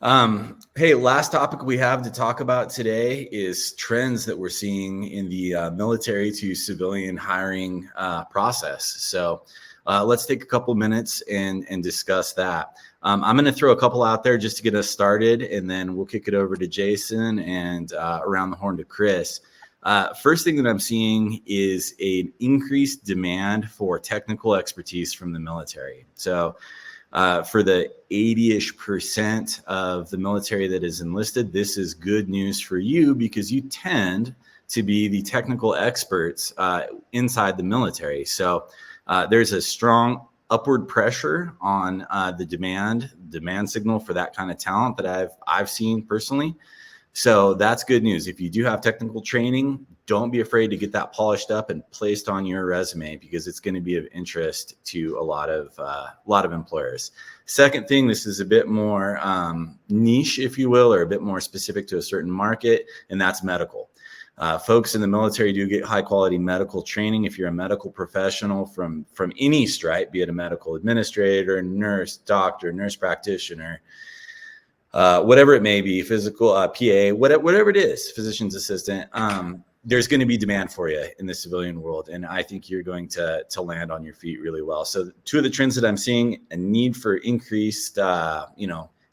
Hey, last topic we have to talk about today is trends that we're seeing in the military to civilian hiring process. So let's take a couple minutes and discuss that. I'm going to throw a couple out there just to get us started, and then we'll kick it over to Jason and around the horn to Chris. First thing that I'm seeing is an increased demand for technical expertise from the military. So for the 80-ish% of the military that is enlisted, this is good news for you because you tend to be the technical experts inside the military. So there's a strong upward pressure on the demand signal for that kind of talent that I've seen personally. So that's good news. If you do have technical training, don't be afraid to get that polished up and placed on your resume because it's going to be of interest to a lot of employers. Second thing, this is a bit more niche, if you will, or a bit more specific to a certain market, and that's medical. Folks in the military do get high quality medical training. If you're a medical professional from any stripe, be it a medical administrator, nurse, doctor, nurse practitioner, whatever it may be, physical, PA, whatever it is, physician's assistant, there's going to be demand for you in the civilian world. And I think you're going to land on your feet really well. So two of the trends that I'm seeing, a need for increased,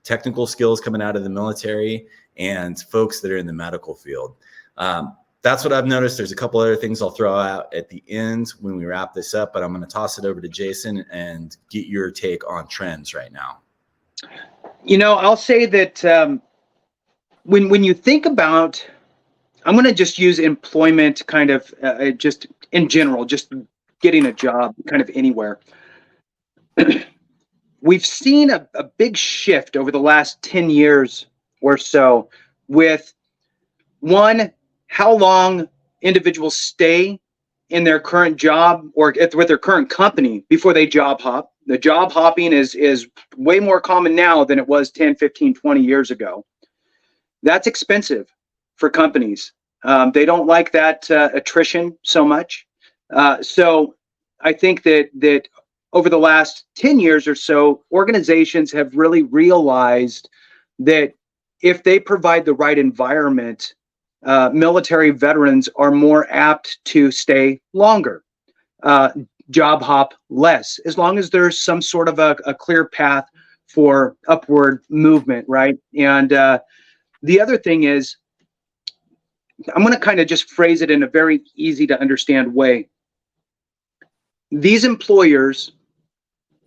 technical skills coming out of the military and folks that are in the medical field. That's what I've noticed. There's a couple other things I'll throw out at the end when we wrap this up, but I'm going to toss it over to Jason and get your take on trends right now. I'll say that when you think about, I'm going to just use employment kind of just in general, just getting a job kind of anywhere. We've seen a big shift over the last 10 years or so with, one, how long individuals stay in their current job or with their current company before they job hop. The job hopping is way more common now than it was 10, 15, 20 years ago. That's expensive for companies. They don't like that attrition so much. So I think that over the last 10 years or so, organizations have really realized that if they provide the right environment, military veterans are more apt to stay longer. Job hop less, as long as there's some sort of a clear path for upward movement, right? And the other thing is, I'm going to kind of just phrase it in a very easy to understand way. These employers,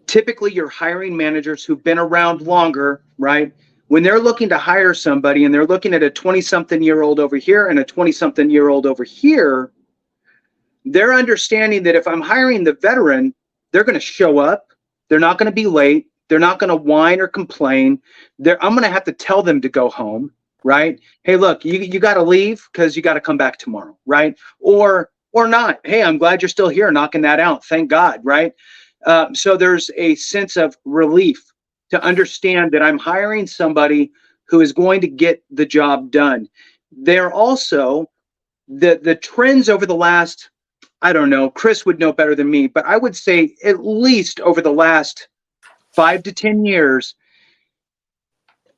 typically your hiring managers who've been around longer, right? When they're looking to hire somebody and they're looking at a 20-something-year-old over here and a 20-something-year-old over here, they're understanding that if I'm hiring the veteran, they're going to show up. They're not going to be late. They're not going to whine or complain. I'm going to have to tell them to go home, right? Hey, look, you got to leave because you got to come back tomorrow, right? Or not. Hey, I'm glad you're still here knocking that out. Thank God, right? So there's a sense of relief to understand that I'm hiring somebody who is going to get the job done. They're also the trends over the last, I don't know, Chris would know better than me, but I would say at least over the last 5 to 10 years,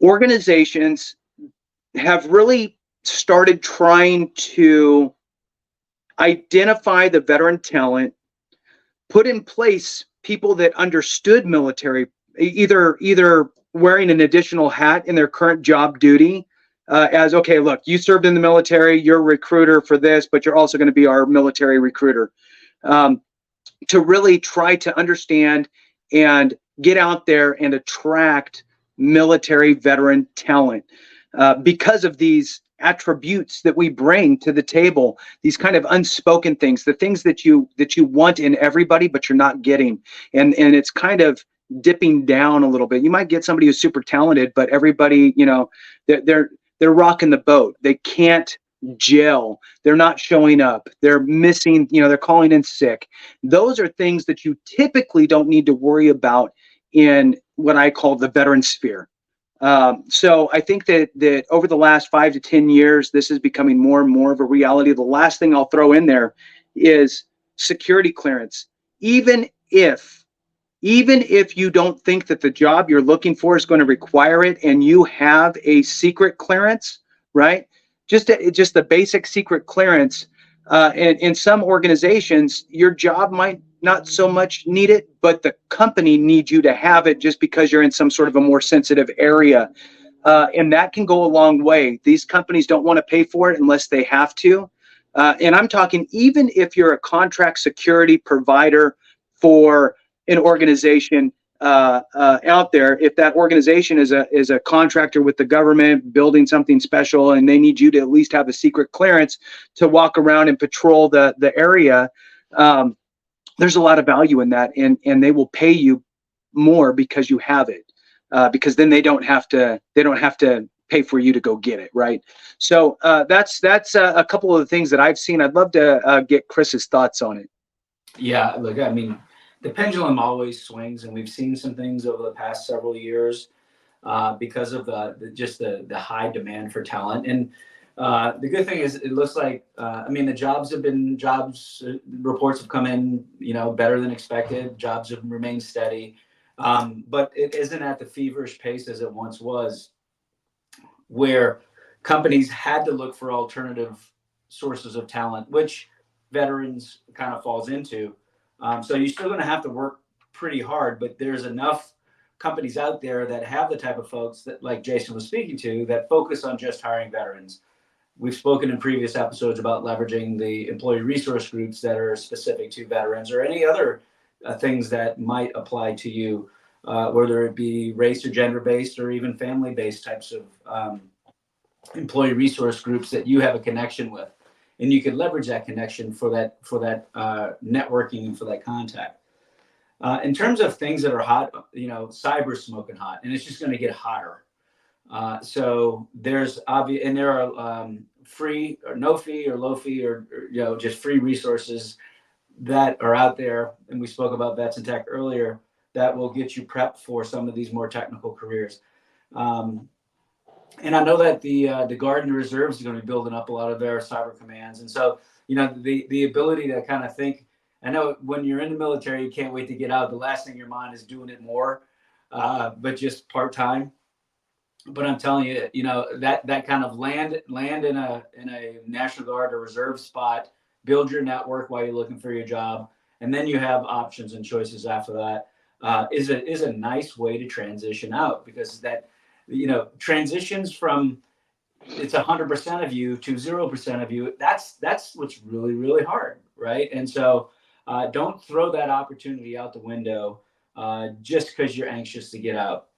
organizations have really started trying to identify the veteran talent, put in place people that understood military, either wearing an additional hat in their current job duty, as, okay, look, you served in the military, you're a recruiter for this, but you're also going to be our military recruiter, to really try to understand and get out there and attract military veteran talent because of these attributes that we bring to the table, these kind of unspoken things, the things that you want in everybody, but you're not getting. And it's kind of dipping down a little bit. You might get somebody who's super talented, but everybody, they're rocking the boat. They can't gel. They're not showing up. They're missing, they're calling in sick. Those are things that you typically don't need to worry about in what I call the veteran sphere. So I think that over the last 5 to 10 years, this is becoming more and more of a reality. The last thing I'll throw in there is security clearance. Even if even if you don't think that the job you're looking for is going to require it, and you have a secret clearance, right? Just the basic secret clearance. In some organizations, your job might not so much need it, but the company needs you to have it just because you're in some sort of a more sensitive area. And that can go a long way. These companies don't want to pay for it unless they have to. And I'm talking even if you're a contract security provider for an organization out there, if that organization is a contractor with the government building something special, and they need you to at least have a secret clearance to walk around and patrol the area, there's a lot of value in that, and they will pay you more because you have it, because then they don't have to pay for you to go get it, right? So that's a couple of the things that I've seen. I'd love to get Chris's thoughts on it. Yeah, look, I mean, the pendulum always swings, and we've seen some things over the past several years because of the high demand for talent. And the good thing is, it looks like, I mean, the jobs reports have come in, better than expected. Jobs have remained steady, but it isn't at the feverish pace as it once was, where companies had to look for alternative sources of talent, which veterans kind of falls into. So you're still going to have to work pretty hard, but there's enough companies out there that have the type of folks that, like Jason was speaking to, that focus on just hiring veterans. We've spoken in previous episodes about leveraging the employee resource groups that are specific to veterans, or any other things that might apply to you, whether it be race or gender-based or even family-based types of employee resource groups that you have a connection with. And you can leverage that connection for that networking and for that contact. In terms of things that are hot, cyber's smoking hot, and it's just going to get hotter. So there's and there are free or no fee or low fee or just free resources that are out there. And we spoke about Vets in Tech earlier, that will get you prepped for some of these more technical careers. And I know that the Guard and the Reserves is going to be building up a lot of their cyber commands. And so, the ability to kind of think, I know when you're in the military, you can't wait to get out. The last thing in your mind is doing it more, but just part-time. But I'm telling you, that kind of land in a National Guard or Reserve spot, build your network while you're looking for your job. And then you have options and choices after that, is a nice way to transition out, because that, transitions from it's 100% of you to 0% of you. That's what's really, really hard, right? And so don't throw that opportunity out the window just because you're anxious to get out.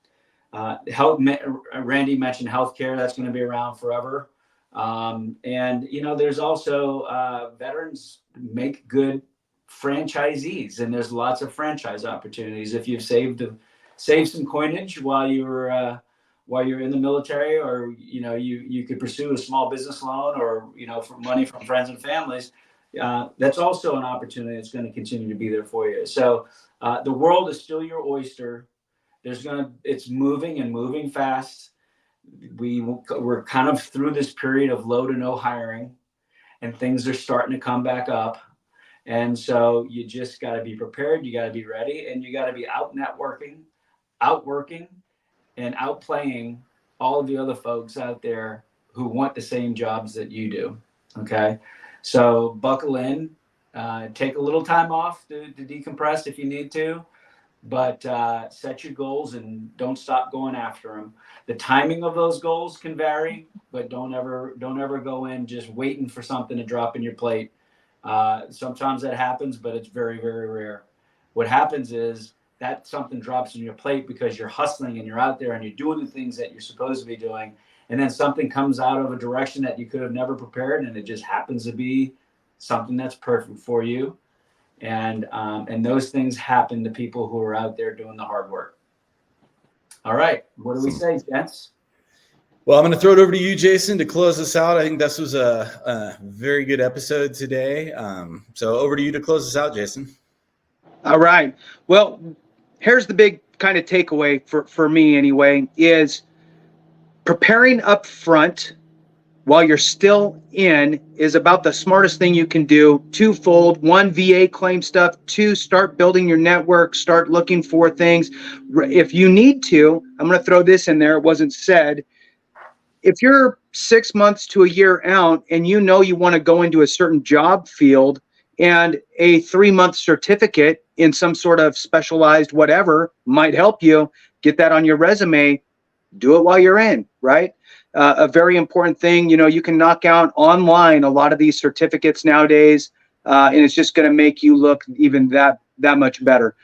Randy mentioned healthcare. That's going to be around forever. And there's also veterans make good franchisees, and there's lots of franchise opportunities if you've saved some coinage while you're in the military, or you could pursue a small business loan, or for money from friends and families. That's also an opportunity that's going to continue to be there for you. So the world is still your oyster. It's moving and moving fast. We're kind of through this period of low to no hiring, and things are starting to come back up. And so you just got to be prepared. You got to be ready, and you got to be out networking, out working, and outplaying all of the other folks out there who want the same jobs that you do. Okay. So buckle in, take a little time off to decompress if you need to, but set your goals and don't stop going after them. The timing of those goals can vary, but don't ever go in just waiting for something to drop in your plate. Sometimes that happens, but it's very, very rare. What happens is that something drops in your plate because you're hustling and you're out there and you're doing the things that you're supposed to be doing. And then something comes out of a direction that you could have never prepared, and it just happens to be something that's perfect for you. And those things happen to people who are out there doing the hard work. All right. What do we say, gents? Well, I'm going to throw it over to you, Jason, to close us out. I think this was a very good episode today. So over to you to close us out, Jason. All right. Well, here's the big kind of takeaway for me anyway, is preparing up front while you're still in is about the smartest thing you can do. Twofold: one, VA claim stuff; two, start building your network, start looking for things. If you need to, I'm going to throw this in there, it wasn't said. If you're 6 months to a year out and you know you want to go into a certain job field, and a 3-month certificate in some sort of specialized whatever might help you get that on your resume, do it while you're in, right? A very important thing, you can knock out online a lot of these certificates nowadays, and it's just going to make you look even that much better.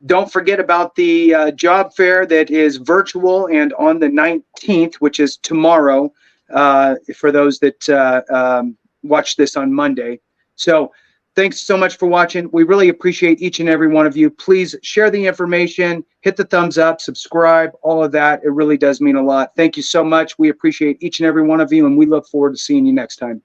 Don't forget about the job fair that is virtual and on the 19th, which is tomorrow, for those that watch this on Monday. So thanks so much for watching. We really appreciate each and every one of you. Please share the information, hit the thumbs up, subscribe, all of that. It really does mean a lot. Thank you so much. We appreciate each and every one of you, and we look forward to seeing you next time.